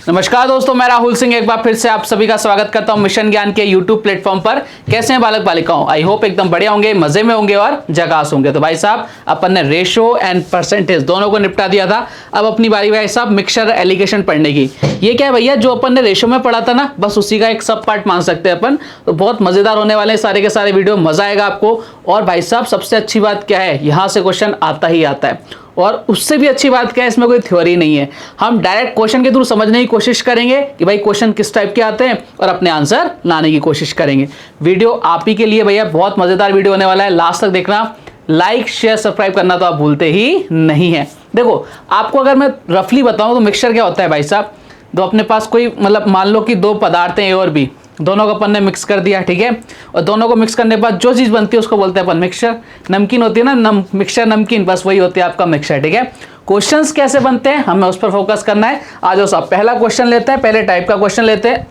नमस्कार दोस्तों, मैं राहुल सिंह एक बार फिर से आप सभी का स्वागत करता हूं मिशन ज्ञान के यूट्यूब प्लेटफॉर्म पर। कैसे हैं बालक बालिकाओं? आई होप एकदम बढ़िया होंगे, मजे में होंगे और झकास होंगे। तो भाई साहब अपन ने रेशो एंड परसेंटेज दोनों को निपटा दिया था। अब अपनी बारी भाई साहब मिक्सचर एलिगेशन पढ़ने की। ये क्या है भैया, जो अपन ने रेशो में पढ़ा था ना, बस उसी का एक सब पार्ट मान सकते हैं अपन। तो बहुत मजेदार होने वाले हैं सारे के सारे वीडियो, मजा आएगा आपको। और भाई साहब सबसे अच्छी बात क्या है, यहाँ से क्वेश्चन आता ही आता है। और उससे भी अच्छी बात क्या है, इसमें कोई थ्योरी नहीं है। हम डायरेक्ट क्वेश्चन के थ्रू समझने की कोशिश करेंगे कि भाई क्वेश्चन किस टाइप के आते हैं और अपने आंसर लाने की कोशिश करेंगे। वीडियो आप ही के लिए भैया, बहुत मजेदार वीडियो होने वाला है, लास्ट तक देखना। लाइक शेयर सब्सक्राइब करना तो आप भूलते ही नहीं है। देखो आपको अगर मैं रफली बताऊं तो मिक्सचर क्या होता है भाई साहब, तो अपने पास कोई मतलब मान लो कि दो पदार्थ हैं ए और बी, दोनों को अपन ने मिक्स कर दिया, ठीक है। और दोनों को मिक्स करने के बाद जो चीज़ बनती है उसको बोलते हैं अपन मिक्सचर। नमकीन होती है ना, मिक्सचर नमकीन, बस वही होती है आपका मिक्सचर, ठीक है। क्वेश्चंस कैसे बनते हैं हमें उस पर फोकस करना है। आ जाओ साहब, पहला क्वेश्चन लेते हैं, पहले टाइप का क्वेश्चन लेते हैं।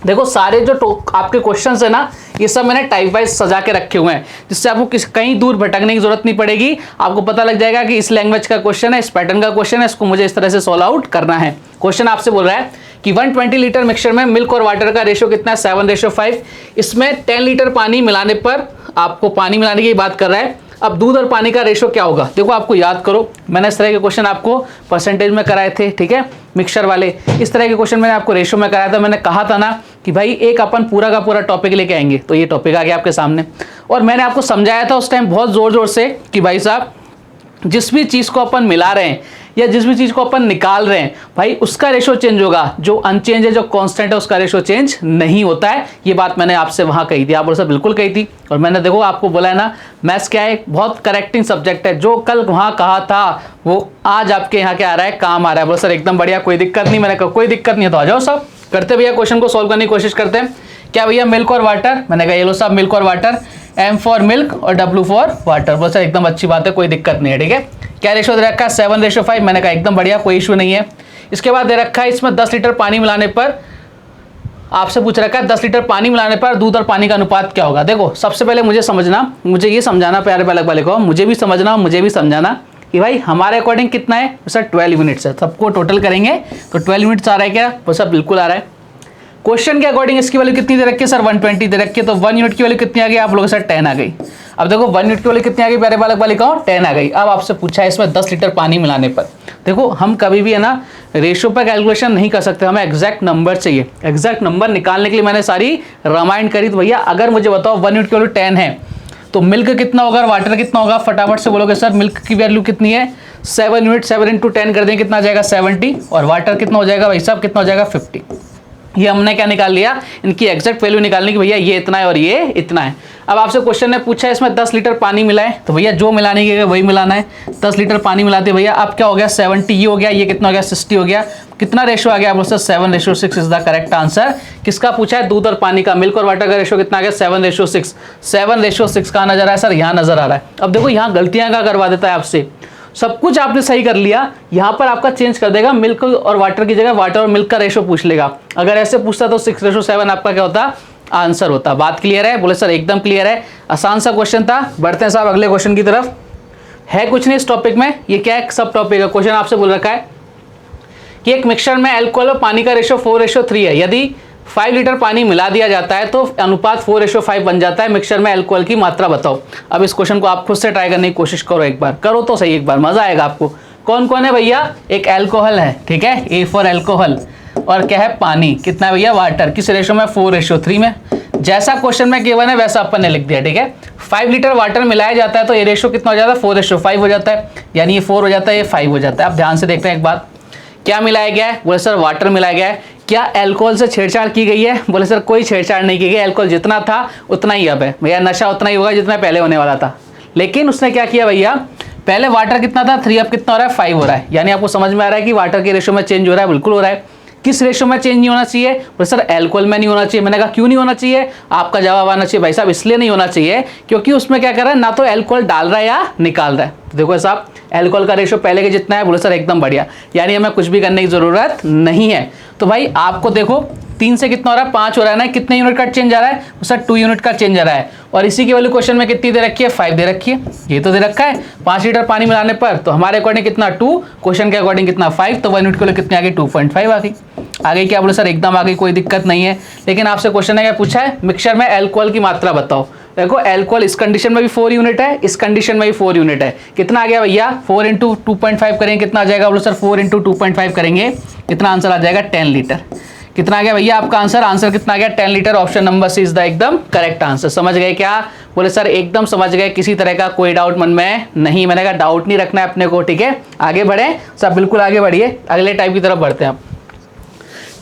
देखो सारे जो आपके क्वेश्चंस है ना, ये सब मैंने टाइप वाइज सजा के रखे हुए हैं, जिससे आपको कहीं दूर भटकने की जरूरत नहीं पड़ेगी। आपको पता लग जाएगा कि इस लैंग्वेज का क्वेश्चन है, इस पैटर्न का क्वेश्चन है, इसको मुझे इस तरह से सॉल्व आउट करना है। क्वेश्चन आपसे बोल रहा है कि 120 लीटर मिक्सचर में मिल्क और वाटर का रेशो कितना है, 7:5। इसमें 10 लीटर पानी मिलाने पर, आपको पानी मिलाने की बात कर रहा है। अब दूध और पानी का रेशो क्या होगा, देखो आपको याद करो, मैंने इस तरह के क्वेश्चन आपको परसेंटेज में कराए थे, ठीक है, मिक्सचर वाले। इस तरह के क्वेश्चन मैंने आपको रेशो में कराया था। मैंने कहा था ना कि भाई एक अपन पूरा का पूरा टॉपिक लेके आएंगे, तो ये टॉपिक आ गया आपके सामने। और मैंने आपको समझाया था उस टाइम बहुत जोर जोर से कि भाई साहब जिस भी चीज़ को अपन मिला रहे हैं या जिस भी चीज़ को अपन निकाल रहे हैं, भाई उसका रेशो चेंज होगा। जो अनचेंज है, जो कांस्टेंट है, उसका रेशो चेंज नहीं होता है। ये बात मैंने आपसे वहाँ कही थी, आप बोले सर बिल्कुल कही थी। और मैंने देखो आपको बोला है ना, मैथ्स क्या है, बहुत करेक्टिंग सब्जेक्ट है। जो कल वहाँ कहा था वो आज आपके यहाँ क्या आ रहा है, काम आ रहा है। बोले सर एकदम बढ़िया, कोई दिक्कत नहीं। मैंने कहा कोई दिक्कत नहीं है, तो आ जाओ सब करते भैया, क्वेश्चन को सॉल्व करने की कोशिश करते हैं। क्या भैया, मिल्क और वाटर? मैंने कहा ये लो साहब, मिल्क और वाटर, M फॉर मिल्क और W फॉर वाटर। बोले सर एकदम अच्छी बात है, कोई दिक्कत नहीं है, ठीक है। क्या रेशो दे रखा है, 7:5। मैंने कहा एकदम बढ़िया, कोई इशू नहीं है। इसके बाद दे रखा है इसमें 10 लीटर पानी मिलाने पर, आपसे पूछ रखा है 10 लीटर पानी मिलाने पर दूध और पानी का अनुपात क्या होगा। देखो सबसे पहले मुझे ये समझाना प्यारे बालक बालिकाओं, मुझे भी समझना, मुझे भी समझाना कि भाई हमारे अकॉर्डिंग कितना है सर, 12 यूनिट्स है। सबको टोटल करेंगे तो 12 यूनिट्स आ रहा है क्या, वो सब बिल्कुल आ रहा है। क्वेश्चन के अकॉर्डिंग इसकी वैल्यू कितनी दे रखी है सर, 120 दे रखी है। तो 1 यूनिट की वैल्यू कितनी आ गई आप लोगों के साथ, 10 आ गई। अब देखो 1 यूनिट की वैल्यू कितनी आ गई प्यारे बालक बालिकाओं, 10 आ गई। अब आपसे पूछा है इसमें 10 लीटर पानी मिलाने पर। देखो हम कभी भी है ना रेशो पर कैलकुलेशन नहीं कर सकते, हमें एग्जैक्ट नंबर चाहिए। एग्जैक्ट नंबर निकालने के लिए मैंने सारी रामायण करी। तो भैया अगर मुझे बताओ 1 यूनिट की वैल्यू 10 है तो मिल्क कितना होगा और वाटर कितना होगा, फटाफट से बोलोगे सर मिल्क की वैल्यू कितनी है, 7 यूनिट, 7 × 10 कर दें कितना आ जाएगा, 70। और वाटर कितना हो जाएगा भाई साहब, कितना हो जाएगा, 50। ये हमने क्या निकाल लिया, इनकी एग्जैक्ट वैल्यू निकालने की, भैया ये इतना है और ये इतना है। अब आपसे क्वेश्चन ने पूछा है इसमें 10 लीटर पानी मिलाए, तो भैया जो मिलाने की वही मिलाना है। 10 लीटर पानी मिलाते भैया, अब क्या हो गया, 70 ये हो गया, ये कितना हो गया, 60 हो गया। कितना रेशो आ गया आप 7:6 इज द करेक्ट आंसर। किसका पूछा है, दूध और पानी का, मिल्क और वाटर का रेशो कितना आ गया, 7:6। 7:6 कहाँ नजर आ रहा है सर, यहाँ नजर आ रहा है। अब देखो यहाँ गलतियां क्या करवा देता है आपसे, सब कुछ आपने सही कर लिया, यहाँ पर आपका चेंज कर देगा, मिल्क और वाटर की जगह वाटर और मिल्क का रेशो पूछ लेगा। अगर ऐसे पूछता तो 6:7 आपका क्या होता, आंसर होता। बात क्लियर है? बोले सर एकदम क्लियर है, आसान सा क्वेश्चन था। बढ़ते हैं साहब अगले क्वेश्चन की तरफ। है कुछ नहीं इस टॉपिक में, ये क्या है, सब टॉपिक है। क्वेश्चन आपसे बोल रखा है कि एक मिक्सचर में अल्कोहल और पानी का रेशो 4:3 है। यदि 5 लीटर पानी मिला दिया जाता है तो अनुपात 4:5 बन जाता है। मिक्सचर में अल्कोहल की मात्रा बताओ। अब इस क्वेश्चन को आप खुद से ट्राई करने की कोशिश करो, एक बार करो तो सही, एक बार मजा आएगा आपको। कौन कौन है भैया, एक अल्कोहल है, ठीक है, A फॉर अल्कोहल, और क्या है, पानी। कितना है भैया, वाटर। किस रेशो में, 4:3 में। जैसा क्वेश्चन में गिवन है वैसा अपन ने लिख दिया, ठीक है। 5 लीटर वाटर मिलाया जाता है तो ये रेशो कितना हो जाता है, 4:5 हो जाता है। यानी ये 4 हो जाता है, ये 5 हो जाता है। आप ध्यान से देखते हैं एक बात, क्या मिलाया गया है, बोले सर वाटर मिलाया गया है। क्या अल्कोहल से छेड़छाड़ की गई है, बोले सर कोई छेड़छाड़ नहीं की गई। अल्कोहल जितना था उतना ही अब है भैया, नशा उतना ही होगा जितना पहले होने वाला था। लेकिन उसने क्या किया भैया, पहले वाटर कितना था, 3, अब कितना हो रहा है, 5 हो रहा है। यानी आपको समझ में आ रहा है कि वाटर के रेशो में चेंज हो रहा है, बिल्कुल हो रहा है। किस रेशो में चेंज नहीं होना चाहिए, बोले सर अल्कोहल में नहीं होना चाहिए। मैंने कहा क्यों नहीं होना चाहिए, आपका जवाब आना चाहिए भाई साहब, इसलिए नहीं होना चाहिए क्योंकि उसमें क्या कर रहा है, ना तो अल्कोहल डाल रहा है या निकाल रहा है। तो देखो साहब अल्कोहल का रेशो पहले के जितना है, बोले सर एकदम बढ़िया, यानी हमें कुछ भी करने की जरूरत नहीं है। तो भाई आपको देखो 3 से कितना हो रहा है 5 हो रहा है ना, कितने यूनिट का चेंज आ रहा है सर 2 यूनिट का चेंज आ रहा है। और इसी की वैल्यू क्वेश्चन में कितनी दे रखी है 5 दे रखी है, ये तो दे रखा है 5 लीटर पानी मिलाने पर, तो हमारे अकॉर्डिंग कितना 2, क्वेश्चन के अकॉर्डिंग कितना 5, तो 1 यूनिट के लिए कितनी आ गई 2.5 आ गई। आगे क्या बोले सर एकदम आ गई, कोई दिक्कत नहीं है। लेकिन आपसे क्वेश्चन है क्या पूछा है, मिक्सचर में अल्कोहल की मात्रा बताओ। देखो अल्कोहल इस कंडीशन में भी 4 यूनिट है, इस कंडीशन में भी 4 यूनिट है, कितना आ गया भैया 4 इंटू 2.5 करेंगे कितना आ जाएगा बोलो सर 4 इंटू 2.5 करेंगे कितना आंसर आ जाएगा 10 लीटर। कितना आ गया भैया आपका आंसर कितना आ गया 10 litre. Option number C is the एकदम करेक्ट आंसर। समझ गए क्या बोले सर एकदम समझ गए, किसी तरह का कोई डाउट मन में नहीं, मैंने कहा डाउट नहीं रखना है अपने को, ठीक है। आगे बढ़े सब, बिल्कुल आगे बढ़िए, अगले टाइप की तरफ बढ़ते हैं आप।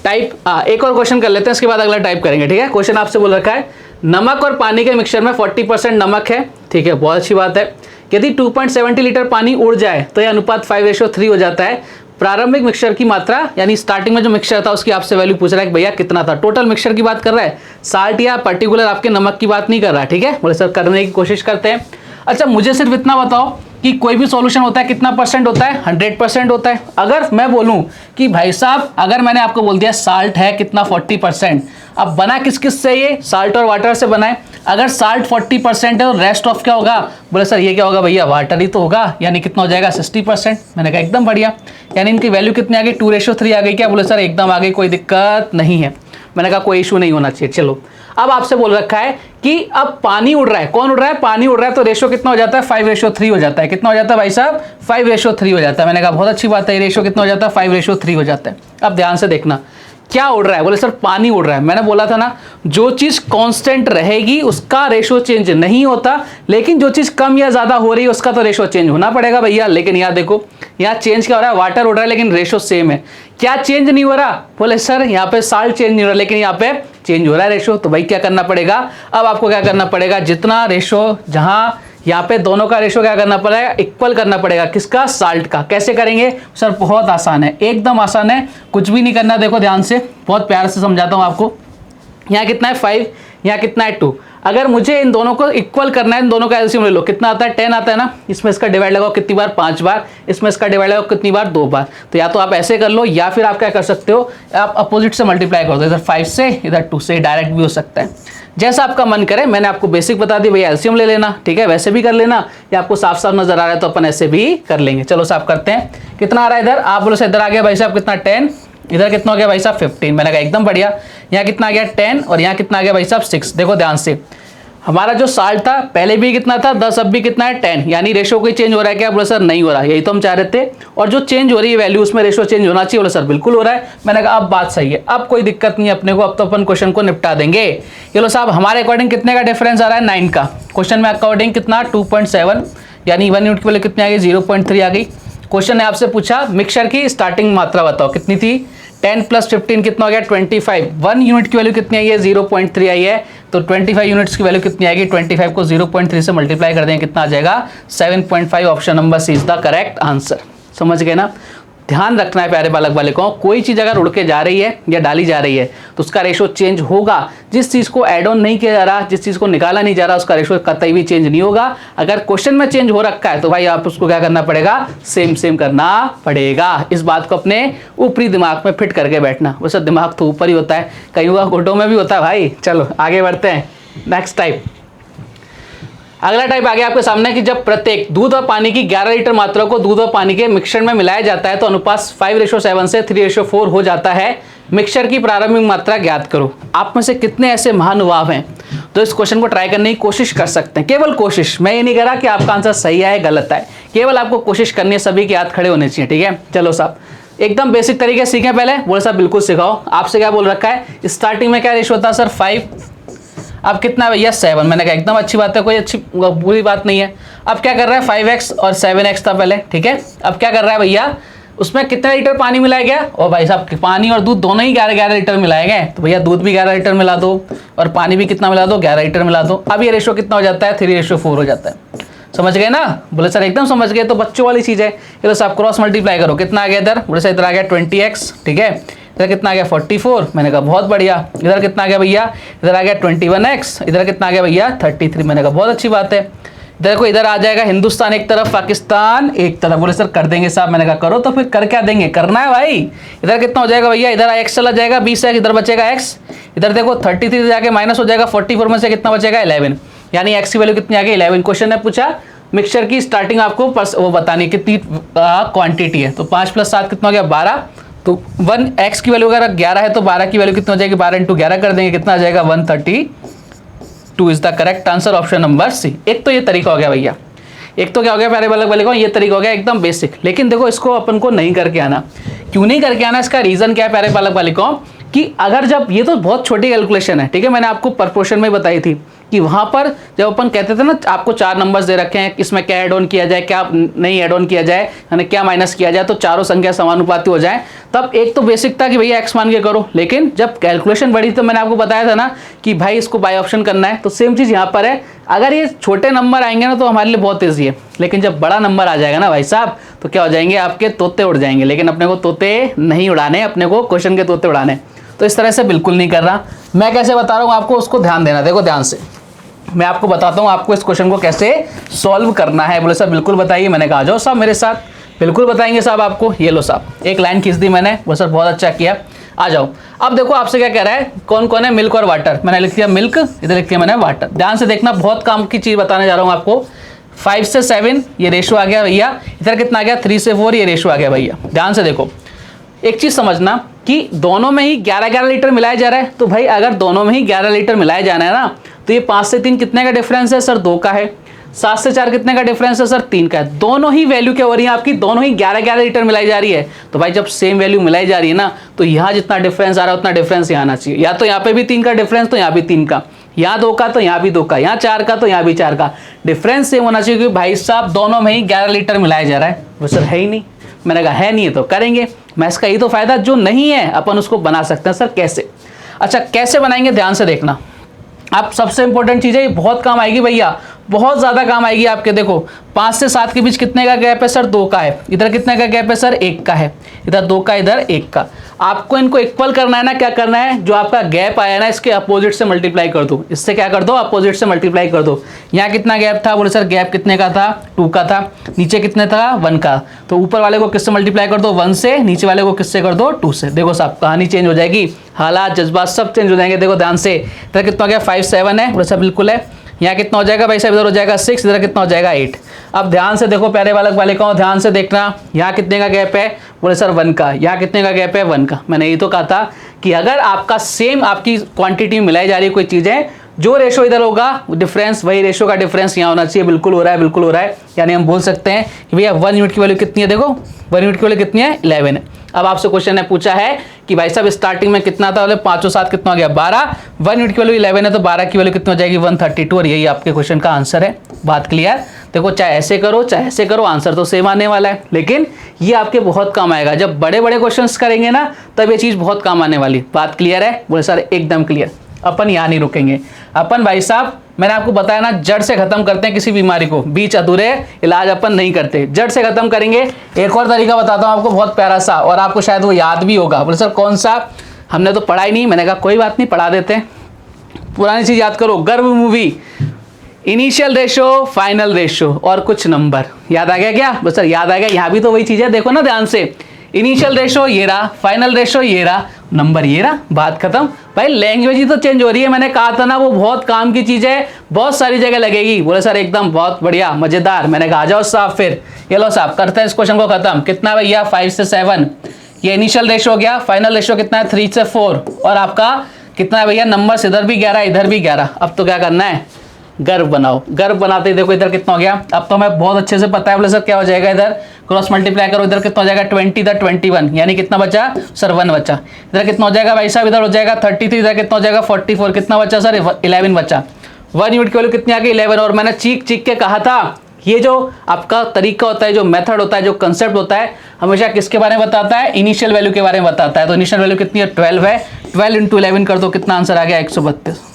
टाइप एक और क्वेश्चन कर लेते हैं, इसके बाद अगला टाइप करेंगे, ठीक है। क्वेश्चन आपसे बोल रखा है नमक और पानी के मिक्सचर में 40% नमक है, ठीक है, बहुत अच्छी बात है। यदि 2.70 लीटर पानी उड़ जाए तो यह अनुपात 5:3 हो जाता है। प्रारंभिक मिक्सचर की मात्रा यानी स्टार्टिंग में जो मिक्सचर था उसकी आपसे वैल्यू पूछ रहा है कि भैया कितना था। टोटल मिक्सचर की बात कर रहा है, साल्ट या पर्टिकुलर आपके नमक की बात नहीं कर रहा है, ठीक है। बोले सर करने की कोशिश करते हैं। अच्छा मुझे सिर्फ इतना बताओ कि कोई भी सॉल्यूशन होता है कितना परसेंट होता है 100% होता है। अगर मैं बोलूं कि भाई साहब अगर मैंने आपको बोल दिया साल्ट है कितना 40%, अब बना किस किस से, ये साल्ट और वाटर से बना है। अगर साल्ट 40% है तो रेस्ट ऑफ क्या होगा, बोले सर ये क्या होगा भैया वाटर ही तो होगा, यानी कितना हो जाएगा 60%। मैंने कहा एकदम बढ़िया, यानी इनकी वैल्यू कितनी आ गई 2:3 आ गई क्या, बोले सर एकदम आ गई, कोई दिक्कत नहीं है। मैंने कहा कोई इशू नहीं होना चाहिए। चलो अब आपसे बोल रखा है कि अब पानी उड़ रहा है, कौन उड़ रहा है पानी उड़ रहा है, तो रेशो कितना हो जाता है 5:3 हो जाता है। कितना हो जाता है भाई साहब 5:3 हो जाता है। मैंने कहा बहुत अच्छी बात है, रेशो कितना हो जाता है 5:3 हो जाता है। अब ध्यान से देखना क्या उड़ रहा है, बोले सर पानी उड़ रहा है। मैंने बोला था ना जो चीज कांस्टेंट रहेगी उसका रेशो चेंज नहीं होता, लेकिन जो चीज कम या ज्यादा हो रही है उसका तो रेशो चेंज होना पड़ेगा भैया। लेकिन यहाँ देखो यहाँ चेंज क्या हो रहा है, वाटर उड़ रहा है लेकिन रेशो सेम है। क्या चेंज नहीं हो रहा, बोले सर यहाँ पे साल्ट चेंज नहीं हो रहा लेकिन यहाँ पे चेंज हो रहा है रेशो। तो भाई क्या करना पड़ेगा, अब आपको क्या करना पड़ेगा, जितना रेशो जहां यहाँ पे दोनों का रेशो क्या करना पड़ेगा इक्वल करना पड़ेगा, किसका साल्ट का। कैसे करेंगे सर, बहुत आसान है, एकदम आसान है, कुछ भी नहीं करना। देखो ध्यान से, बहुत प्यार से समझाता हूँ आपको। यहाँ कितना है 5, यहाँ कितना है 2। अगर मुझे इन दोनों को इक्वल करना है, इन दोनों का एलसीएम ले लो, कितना आता है 10 आता है ना। इसमें इसका डिवाइड लगाओ कितनी बार 5 बार, इसमें इसका डिवाइड लगाओ कितनी बार 2 बार। तो या तो आप ऐसे कर लो या फिर आप क्या कर सकते हो, आप अपोजिट से मल्टीप्लाई कर दो, इधर 5 से इधर 2 से, डायरेक्ट भी हो सकता है, जैसा आपका मन करे। मैंने आपको बेसिक बता दी भैया, एलसीएम ले लेना, ठीक है, वैसे भी कर लेना, या आपको साफ साफ नजर आ रहा है तो अपन ऐसे भी कर लेंगे। चलो साफ करते हैं, कितना आ रहा है इधर, आप बोलो इधर आ गया भाई साहब कितना 10, इधर कितना हो गया भाई साहब 15। मैंने कहा एकदम बढ़िया। यहाँ कितना आ गया 10 और यहाँ कितना आ गया भाई साहब 6। देखो ध्यान से, हमारा जो साल्ट था पहले भी कितना था 10, अब भी कितना है 10, यानी रेशो कोई चेंज हो रहा है क्या, बोले सर नहीं हो रहा, यही तो हम चाह रहे थे। और जो चेंज हो रही है वैल्यू उसमें रेशो चेंज होना चाहिए, बोले सर बिल्कुल हो रहा है। मैंने कहा अब बात सही है, अब कोई दिक्कत नहीं है अपने को, अब तो अपन क्वेश्चन को निपटा देंगे। चलो साहब हमारे अकॉर्डिंग कितने का डिफरेंस आ रहा है 9 का, क्वेश्चन में अकॉर्डिंग कितना 2.7, यानी 1 यूनिट के लिए कितनी आ गई 0.3 आ गई। क्वेश्चन ने आपसे पूछा मिक्सचर की स्टार्टिंग मात्रा बताओ, कितनी थी 10 + 15 कितना हो गया 25। 1 यूनिट की वैल्यू कितनी आई है 0.3 आई है, तो 25 यूनिट्स की वैल्यू कितनी आएगी, 25 को 0.3 से मल्टीप्लाई कर देंगे कितना आ जाएगा 7.5। Option number C is the correct answer. समझ गए ना, ध्यान रखना है प्यारे बालक बालिकाओं, कोई चीज़ अगर उड़ के जा रही है या डाली जा रही है तो उसका रेशो चेंज होगा। जिस चीज़ को ऐड ऑन नहीं किया जा रहा, जिस चीज़ को निकाला नहीं जा रहा, उसका रेशो कतई भी चेंज नहीं होगा। अगर क्वेश्चन में चेंज हो रखा है तो भाई आप उसको क्या करना पड़ेगा, सेम सेम करना पड़ेगा। इस बात को अपने ऊपरी दिमाग में फिट करके बैठना। वैसे दिमाग तो ऊपर ही होता है, कहीं हुआ घुटनों में भी होता है भाई। चलो आगे बढ़ते हैं, नेक्स्ट टाइप। अगला टाइप आ गया आपके सामने कि जब प्रत्येक दूध और पानी की 11 लीटर मात्रा को दूध और पानी के मिक्सचर में मिलाया जाता है तो अनुपात 5:7 से 3:4 हो जाता है। मिक्सचर की प्रारंभिक मात्रा ज्ञात करो। आप में से कितने ऐसे महानुभाव हैं तो इस क्वेश्चन को ट्राई करने की कोशिश कर सकते हैं, केवल कोशिश। मैं ये नहीं कह रहा कि आपका आंसर सही है गलत है, केवल आपको कोशिश करनी है, सभी के हाथ खड़े होने चाहिए, ठीक है। चलो साहब एकदम बेसिक तरीके से सीखें पहले, बोले साहब बिल्कुल सिखाओ। आपसे क्या बोल रखा है, स्टार्टिंग में क्या रेशो होता है सर 5, अब कितना भैया 7। मैंने कहा एकदम अच्छी बात है, कोई अच्छी बुरी बात नहीं है। अब क्या कर रहा है 5x और 7x था पहले, ठीक है। अब क्या कर रहा है भैया, उसमें कितना लीटर पानी मिलाया गया, और भाई साहब पानी और दूध दोनों ही 11-11 लीटर मिलाए गए, तो भैया दूध भी 11 लीटर मिला दो और पानी भी कितना मिला दो 11 लीटर मिला दो। अब ये रेशो कितना हो जाता है 3:4 हो जाता है। समझ गए ना, बोले सर एकदम समझ गए, तो बच्चों वाली चीज़ है। चलो साहब क्रॉस मल्टीप्लाई करो, कितना आ गया इधर, बोले सर इधर आ गया 20x, ठीक है। इधर कितना आ गया 44, मैंने कहा बहुत बढ़िया। इधर कितना आ गया भैया, इधर आ गया 21x, इधर कितना आ गया भैया 33, मैंने कहा बहुत अच्छी बात है। देखो इधर आ जाएगा हिंदुस्तान एक तरफ, पाकिस्तान एक तरफ। बोले सर कर देंगे साहब, मैंने कहा करो तो फिर कर क्या देंगे, करना है भाई। इधर कितना हो जाएगा भैया, इधर x चला जाएगा 20 है, इधर बचेगा x। इधर देखो 33 जाके माइनस हो जाएगा 44 में से कितना बचेगा 11, यानी x की वैल्यू कितनी आ गई 11। क्वेश्चन ने पूछा मिक्सचर की स्टार्टिंग आपको वो बतानी कितनी क्वांटिटी है, तो 5 + 7 कितना हो गया 12। तो 1x की वैल्यू अगर 11 है तो 12 की वैल्यू कितना हो जाएगी, 12 × 11 कर देंगे, कितना आ जाएगा 132 is the correct answer, option number C. एक तो ये तरीका हो गया भैया, एक तो क्या हो गया प्यारे बालक बालिकाओं, ये तरीका हो गया एकदम बेसिक। लेकिन देखो इसको अपन को नहीं करके आना, क्यों नहीं करके आना, इसका रीजन क्या है प्यारे बालक बालिकाओं, कि अगर जब ये तो बहुत छोटी कैलकुलेशन है, ठीक है, मैंने आपको प्रपोर्शन में बताई थी कि वहां पर जब अपन कहते थे ना आपको 4 नंबर्स दे रखे हैं, इसमें क्या ऐड ऑन किया जाए, क्या नहीं ऐड ऑन किया जाए, यानी क्या माइनस किया जाए, तो चारों संख्या समानुपाती हो जाए, तब एक तो बेसिक था कि भैया एक्स मान के करो। लेकिन जब कैलकुलेशन बढ़ी तो मैंने आपको बताया था ना कि भाई इसको बाय ऑप्शन करना है, तो सेम चीज़ यहाँ पर है। अगर ये छोटे नंबर आएंगे ना तो हमारे लिए बहुत ईजी है, लेकिन जब बड़ा नंबर आ जाएगा ना भाई साहब, तो क्या हो जाएंगे, आपके तोते उड़ जाएंगे। लेकिन अपने को तोते नहीं उड़ाने, अपने को क्वेश्चन के तोते उड़ाने। तो इस तरह से बिल्कुल नहीं कर रहा। मैं कैसे बता रहा हूँ आपको, उसको ध्यान देना। देखो ध्यान से मैं आपको बताता हूँ आपको इस क्वेश्चन को कैसे सॉल्व करना है। बोले साहब बिल्कुल बताइए, मैंने कहा जाओ साहब मेरे साथ, बिल्कुल बताएंगे साहब आपको। ये लो साहब, एक लाइन खींच दी मैंने, वो सर बहुत अच्छा किया, आ जाओ। अब देखो आपसे क्या कह रहा है, कौन कौन है, मिल्क और वाटर। मैंने लिख दिया मिल्क, इधर लिख दिया मैंने वाटर। ध्यान से देखना, बहुत काम की चीज़ बताने जा रहा हूँ आपको। 5 से 7 ये रेशो आ गया भैया, इधर कितना आ गया 3 से 4 ये रेशो आ गया भैया। ध्यान से देखो, एक चीज़ समझना कि दोनों में ही 11-11 लीटर मिलाया जा रहा है। तो भाई अगर दोनों में ही 11 लीटर मिलाया जाना है ना, तो ये 5 से 3 कितने का डिफरेंस है सर, 2 का है। 7 से 4 कितने का डिफरेंस है सर, 3 का है। दोनों ही वैल्यू क्या हो रही है आपकी, दोनों ही 11-11 लीटर मिलाई जा रही है। तो भाई जब सेम वैल्यू मिलाई जा रही है ना, तो यहाँ जितना डिफरेंस आ रहा है उतना डिफरेंस यहाँ आना चाहिए। या तो यहाँ पे भी 3 का डिफरेंस, तो यहाँ भी 3 का, यहाँ 2 का तो यहाँ भी 2 का, यहाँ 4 का तो यहाँ भी 4 का डिफरेंस सेम होना चाहिए। क्योंकि भाई साहब दोनों में ही 11 लीटर मिलाया जा रहा है। वो सर है ही नहीं, मैंने कहा है नहीं है तो करेंगे। मैथ्स का ही तो फायदा, जो नहीं है अपन उसको बना सकते हैं। सर कैसे, अच्छा कैसे बनाएंगे, ध्यान से देखना। आप सबसे इंपॉर्टेंट चीज़ है, ये बहुत काम आएगी भैया, बहुत ज़्यादा काम आएगी आपके। देखो 5 से 7 के बीच कितने का गैप है सर, 2 का है। इधर कितने का गैप है सर, 1 का है। इधर 2 का, इधर 1 का। आपको इनको इक्वल करना है ना, क्या करना है, जो आपका गैप आया ना इसके अपोजिट से मल्टीप्लाई कर दो। इससे क्या कर दो, अपोजिट से मल्टीप्लाई कर दो। यहाँ कितना गैप था, बोले सर गैप कितने का था, 2 का था। नीचे कितने था, 1 का। तो ऊपर वाले को किससे मल्टीप्लाई कर दो, 1 से। नीचे वाले को किससे कर दो, 2 से। देखो साहब कहानी चेंज हो जाएगी, हालात जज्बात सब चेंज हो जाएंगे। देखो ध्यान से, इधर कितना हो गया 5 7 है, बोले सर बिल्कुल है। यहाँ कितना हो जाएगा भाई साहब, इधर हो जाएगा 6, इधर कितना हो जाएगा 8। अब ध्यान से देखो प्यारे बालक बालिकाओं, ध्यान से देखना, यहाँ कितने का गैप है, बोले सर 1 का। यहाँ कितने का गैप है, 1 का। मैंने ये तो कहा था कि अगर आपका सेम आपकी क्वांटिटी मिलाई जा रही है कोई चीज़ें, जो रेशो इधर होगा डिफरेंस, वही रेशो का डिफरेंस यहाँ होना चाहिए। बिल्कुल हो रहा है, बिल्कुल हो रहा है। यानी हम बोल सकते हैं कि भैया 1 यूनिट की वैल्यू कितनी है, देखो 1 यूनिट की वैल्यू कितनी है, 11 है। अब आपसे क्वेश्चन ने पूछा है कि भाई साहब स्टार्टिंग में कितना था, बोले 5 और 7 कितना हो गया 12। 1 यूनिट की वैल्यू 11 है, तो 12 की वैल्यू कितनी हो जाएगी 132। और यही आपके क्वेश्चन का आंसर है। बात क्लियर। देखो चाहे ऐसे करो चाहे ऐसे करो, आंसर तो सेम आने वाला है। लेकिन ये आपके बहुत काम आएगा, जब बड़े बड़े क्वेश्चंस करेंगे ना, तब ये चीज़ बहुत काम आने वाली। बात क्लियर है, बोले सर एकदम क्लियर। अपन यहाँ नहीं रुकेंगे, अपन भाई साहब मैंने आपको बताया ना, जड़ से खत्म करते हैं किसी बीमारी को, बीच अधूरे इलाज अपन नहीं करते, जड़ से खत्म करेंगे। एक और तरीका बताता हूँ आपको, बहुत प्यारा सा, और आपको शायद वो याद भी होगा। बोले सर कौन सा, हमने तो पढ़ा ही नहीं। मैंने कहा कोई बात नहीं, पढ़ा देते हैं। पुरानी चीज़ याद करो, गर्व movie, initial ratio, final ratio और कुछ नंबर। याद आ गया क्या, बस सर याद आ गया। यहाँ भी तो वही चीज़ है, देखो ना ध्यान से, इनिशियल रेशो ये रहा, फाइनल रेशो ये रहा, नंबर ये रहा, बात खत्म। भाई लैंग्वेज ही तो चेंज हो रही है। मैंने कहा था ना वो बहुत काम की चीज़ है, बहुत सारी जगह लगेगी। बोले सर एकदम बहुत बढ़िया मज़ेदार। मैंने कहा आ जाओ साहब, फिर ये लो साहब करते हैं इस क्वेश्चन को खत्म। कितना भैया 5 से 7, ये इनिशियल रेशो हो गया। फाइनल रेशो कितना है 3 से 4, और आपका कितना है भैया नंबर, इधर भी 11 इधर भी 11। अब तो क्या करना है, गर्व बनाओ। गर्व बनाते ही देखो इधर कितना हो गया, अब तो हमें बहुत अच्छे से पता है। बोले सर क्या हो जाएगा, इधर क्रॉस मल्टीप्लाई करो, इधर कितना हो जाएगा 20, इधर 21, यानी कितना बचा सर 1 बचा। इधर कितना हो जाएगा भाई साहब, इधर हो जाएगा 33, इधर कितना हो जाएगा 44, कितना बचा सर 11 बचा। 1 यूनिट की वैल्यू कितनी आ गई 11। और मैंने चीख चीख के कहा था, ये जो आपका तरीका होता है, जो मेथड होता है, जो कंसेप्ट होता है, हमेशा किसके बारे में बताता है, इनिशियल वैल्यू के बारे में बताता है। तो इनिशियल वैल्यू कितनी है 12 है, 12 × 11 कर दो, कितना आंसर आ गया 132।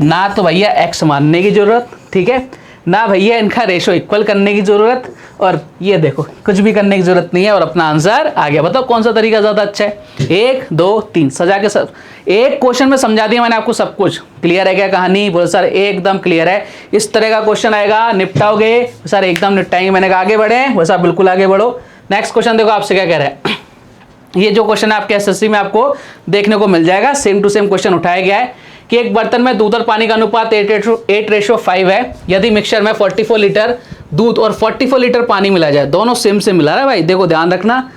ना तो भैया एक्स मानने की जरूरत, ठीक है, ना भैया इनका रेशो इक्वल करने की जरूरत, और ये देखो कुछ भी करने की जरूरत नहीं है और अपना आंसर आ गया। बताओ कौन सा तरीका ज्यादा अच्छा है? 1 2 3 सजा के सब एक क्वेश्चन में समझा दिया मैंने आपको सब कुछ। क्लियर है क्या कहानी? बोलो सर एकदम क्लियर है। इस तरह का क्वेश्चन आएगा, निपटाओगे सर? एकदम निपटाएंगे। मैंने कहा आगे बढ़े, वैसा बिल्कुल आगे बढ़ो। नेक्स्ट क्वेश्चन देखो आपसे क्या कह रहा है। ये जो क्वेश्चन है आपके एसएससी में आपको देखने को मिल जाएगा, सेम टू सेम क्वेश्चन उठाया गया है कि एक बर्तन में दूध और पानी का अनुपात 8:5 है। यदि मिक्सचर में 44 लीटर दूध और 44 लीटर पानी मिला जाए, दोनों सेम से मिला रहा है भाई, देखो ध्यान रखना।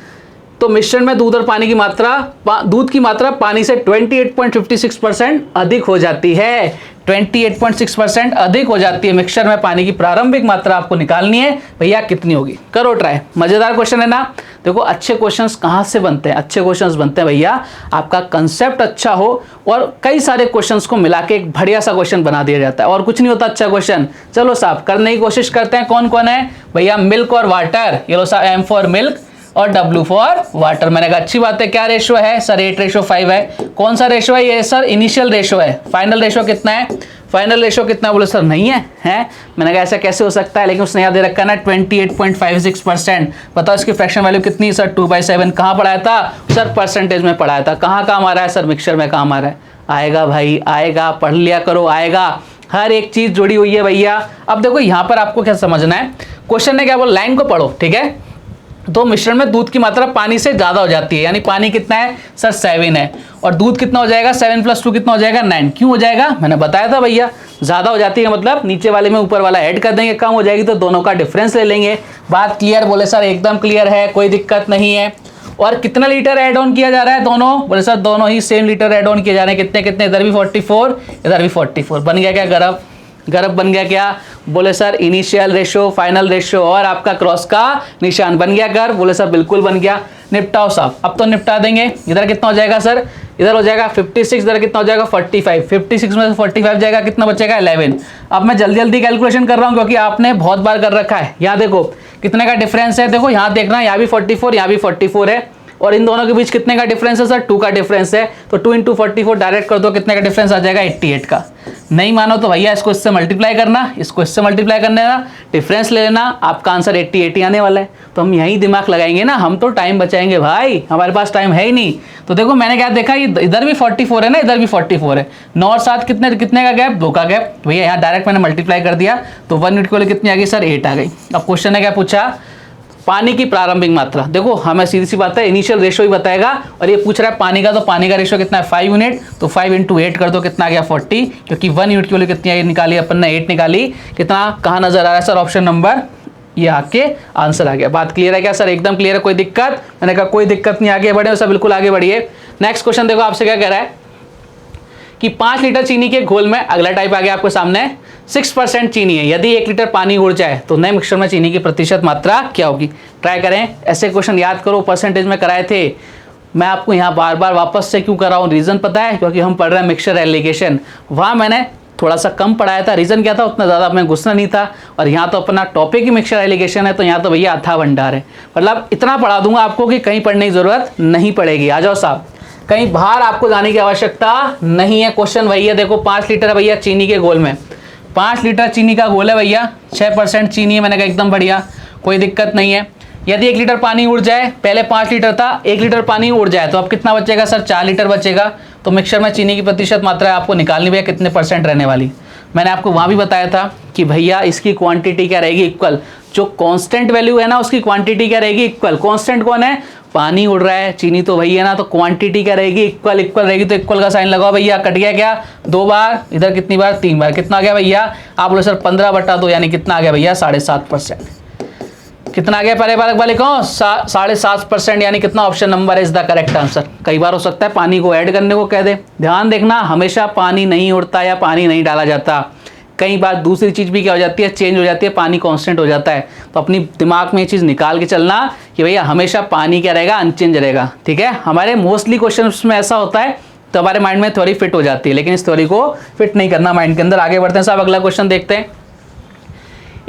तो मिश्रण में दूध और पानी की मात्रा, दूध की मात्रा पानी से 28.56% अधिक हो जाती है। 28.6% अधिक हो जाती है मिक्सचर में पानी की प्रारंभिक मात्रा आपको निकालनी है। भैया कितनी होगी? करो ट्राई। मजेदार क्वेश्चन है ना। देखो अच्छे क्वेश्चंस कहाँ से बनते हैं? अच्छे क्वेश्चंस बनते हैं भैया आपका कंसेप्ट अच्छा हो और कई सारे क्वेश्चंस को मिला के एक बढ़िया सा क्वेश्चन बना दिया जाता है, और कुछ नहीं होता अच्छा क्वेश्चन। चलो साहब करने की कोशिश करते हैं। कौन कौन है भैया? मिल्क और वाटर। ये लो साहब, M फॉर मिल्क और W फॉर वाटर। मैंने कहा अच्छी बात है। क्या रेशो है सर? 8:5 है। कौन सा रेशो है ये सर? इनिशियल रेशो है। फाइनल रेशो कितना है? फाइनल रेशो कितना? बोले सर नहीं है। मैंने कहा ऐसा कैसे हो सकता है? लेकिन उसने याद दे रखा है ना 28.56%। बताओ इसकी फ्रैक्शन वैल्यू कितनी है सर? 2/7। कहाँ पढ़ाया था सर? परसेंटेज में पढ़ाया था। कहाँ काम आ रहा है सर? मिक्सचर में काम आ रहा है। आएगा भाई आएगा, पढ़ लिया करो, आएगा। हर एक चीज जुड़ी हुई है भैया। अब देखो यहाँ पर आपको क्या समझना है, क्वेश्चन ने क्या बोला, लाइन को पढ़ो ठीक है। तो मिश्रण में दूध की मात्रा पानी से ज्यादा हो जाती है, यानी पानी कितना है सर? 7 है। और दूध कितना हो जाएगा? 7 + 2 कितना हो जाएगा? 9। क्यों हो जाएगा? मैंने बताया था भैया, ज्यादा हो जाती है मतलब नीचे वाले में ऊपर वाला ऐड कर देंगे, कम हो जाएगी तो दोनों का डिफरेंस ले लेंगे। बात क्लियर? बोले सर एकदम क्लियर है, कोई दिक्कत नहीं है। और कितना लीटर ऐड ऑन किया जा रहा है? दोनों। बोले सर दोनों ही सेम लीटर ऐड ऑन किए जा रहे हैं। कितने कितने? इधर भी 44, इधर भी 44। बन गया क्या गर्भ? गर्भ बन गया क्या? बोले sir initial ratio, final ratio और आपका क्रॉस का निशान बन गया गर्भ। बोले सर बिल्कुल बन गया। निपटाओ साहब। अब तो निपटा देंगे। इधर कितना हो जाएगा सर? इधर हो जाएगा 56, इधर कितना हो जाएगा? 45। 56 में से 45 जाएगा, कितना बचेगा? 11। अब मैं जल्दी जल्दी कैलकुलेशन कर रहा हूँ क्योंकि आपने बहुत बार कर रखा है। यहाँ देखो कितने का डिफरेंस है, देखो यहाँ देखना, यहाँ भी 44, यहाँ भी 44 है, और इन दोनों के बीच कितने का डिफरेंस है सर? 2 का डिफरेंस है। तो 2 × 44 डायरेक्ट कर दो, कितने का डिफरेंस आ जाएगा? 88 का। नहीं मानो तो भैया इसको इससे मल्टीप्लाई करना, इसको इससे मल्टीप्लाई करने ना, डिफरेंस ले लेना, आपका आंसर 80 आने वाला है। तो हम यही दिमाग लगाएंगे ना, हम तो टाइम बचाएंगे भाई, हमारे पास टाइम है ही नहीं। तो देखो मैंने क्या देखा, इधर भी 44 है ना, इधर भी 44 है। 9 और 7 कितने का गैप? 2 का गैप। भैया यहाँ डायरेक्ट मैंने मल्टीप्लाई कर दिया तो 1 यूनिट के लिए कितनी आ गई सर? 8 आ गई। अब क्वेश्चन ने क्या पूछा? पानी की प्रारंभिक मात्रा। देखो हमें सीधी सी बात है, इनिशियल रेशो ही बताएगा, और ये पूछ रहा है पानी का, तो पानी का रेशो कितना है? 5 यूनिट। तो 5 × 8 कर दो, कितना आ गया? 40। क्योंकि 1 यूनिट के लिए कितनी निकाली अपन ने? 8 निकाली। कितना कहाँ नजर आ रहा है सर? ऑप्शन नंबर, ये आपके आंसर आ गया। बात क्लियर है क्या सर? एकदम क्लियर है, कोई दिक्कत? मैंने कहा कोई दिक्कत नहीं, आगे बढ़े सर, बिल्कुल आगे बढ़िए। नेक्स्ट क्वेश्चन देखो आपसे क्या कह रहा है कि 5 लीटर चीनी के घोल में, अगला टाइप आ गया आपको सामने, 6% चीनी है। यदि 1 लीटर पानी उड़ जाए तो नए मिक्सचर में चीनी की प्रतिशत मात्रा क्या होगी? ट्राई करें, ऐसे क्वेश्चन याद करो, परसेंटेज में कराए थे। मैं आपको यहाँ बार बार वापस से क्यों कर रहा हूँ? रीजन पता है? क्योंकि हम पढ़ रहे हैं मिक्सचर एलिगेशन, वहाँ मैंने थोड़ा सा कम पढ़ाया था। रीजन क्या था? उतना ज़्यादा मैं घुसना नहीं था। और यहाँ तो अपना टॉपिक ही मिक्सचर एलिगेशन है, तो यहाँ तो भैया अथाह भंडार है। मतलब इतना पढ़ा दूंगा आपको कि कहीं पढ़ने की जरूरत नहीं पड़ेगी। आ जाओ साहब, कहीं बाहर आपको जाने की आवश्यकता नहीं है। क्वेश्चन वही है, देखो 5 लीटर है भैया चीनी के घोल में, 5 लीटर चीनी का घोल है भैया, 6% चीनी है। मैंने कहा एकदम बढ़िया, कोई दिक्कत नहीं है। यदि 1 लीटर पानी उड़ जाए, पहले 5 लीटर था, 1 लीटर पानी उड़ जाए तो अब कितना बचेगा सर? 4 लीटर बचेगा। तो मिक्सचर में चीनी की प्रतिशत मात्रा आपको निकालनी भैया, कितने % रहने वाली। मैंने आपको वहाँ भी बताया था कि भैया इसकी क्वांटिटी क्या रहेगी? इक्वल। जो कांस्टेंट वैल्यू है ना, उसकी क्वांटिटी क्या रहेगी? इक्वल। कांस्टेंट कौन है? पानी उड़ रहा है, चीनी तो वही है ना, तो क्वांटिटी क्या रहेगी? इक्वल। इक्वल रहेगी तो इक्वल का साइन लगाओ भैया। कट गया क्या? 2 बार। इधर कितनी बार? 3 बार। कितना आ गया भैया? आप बोले सर 15/2, यानी कितना आ गया भैया? 7.5%। कितना आ गया पहले बालक बालिकाओं? 7.5%, यानी कितना? Option number is the correct answer. कई बार हो सकता है पानी को ऐड करने को कह दे, ध्यान देखना, हमेशा पानी नहीं उड़ता या पानी नहीं डाला जाता। कई बार दूसरी चीज भी क्या हो जाती है? चेंज हो जाती है, पानी कांस्टेंट हो जाता है। तो अपनी दिमाग में ये चीज निकाल के चलना कि भैया हमेशा पानी क्या रहेगा? अनचेंज रहेगा। ठीक है, हमारे मोस्टली क्वेश्चन में ऐसा होता है, तो हमारे माइंड में थ्योरी फिट हो जाती है, लेकिन इस थ्योरी को फिट नहीं करना माइंड के अंदर। आगे बढ़ते हैं साहब, अगला क्वेश्चन देखते हैं।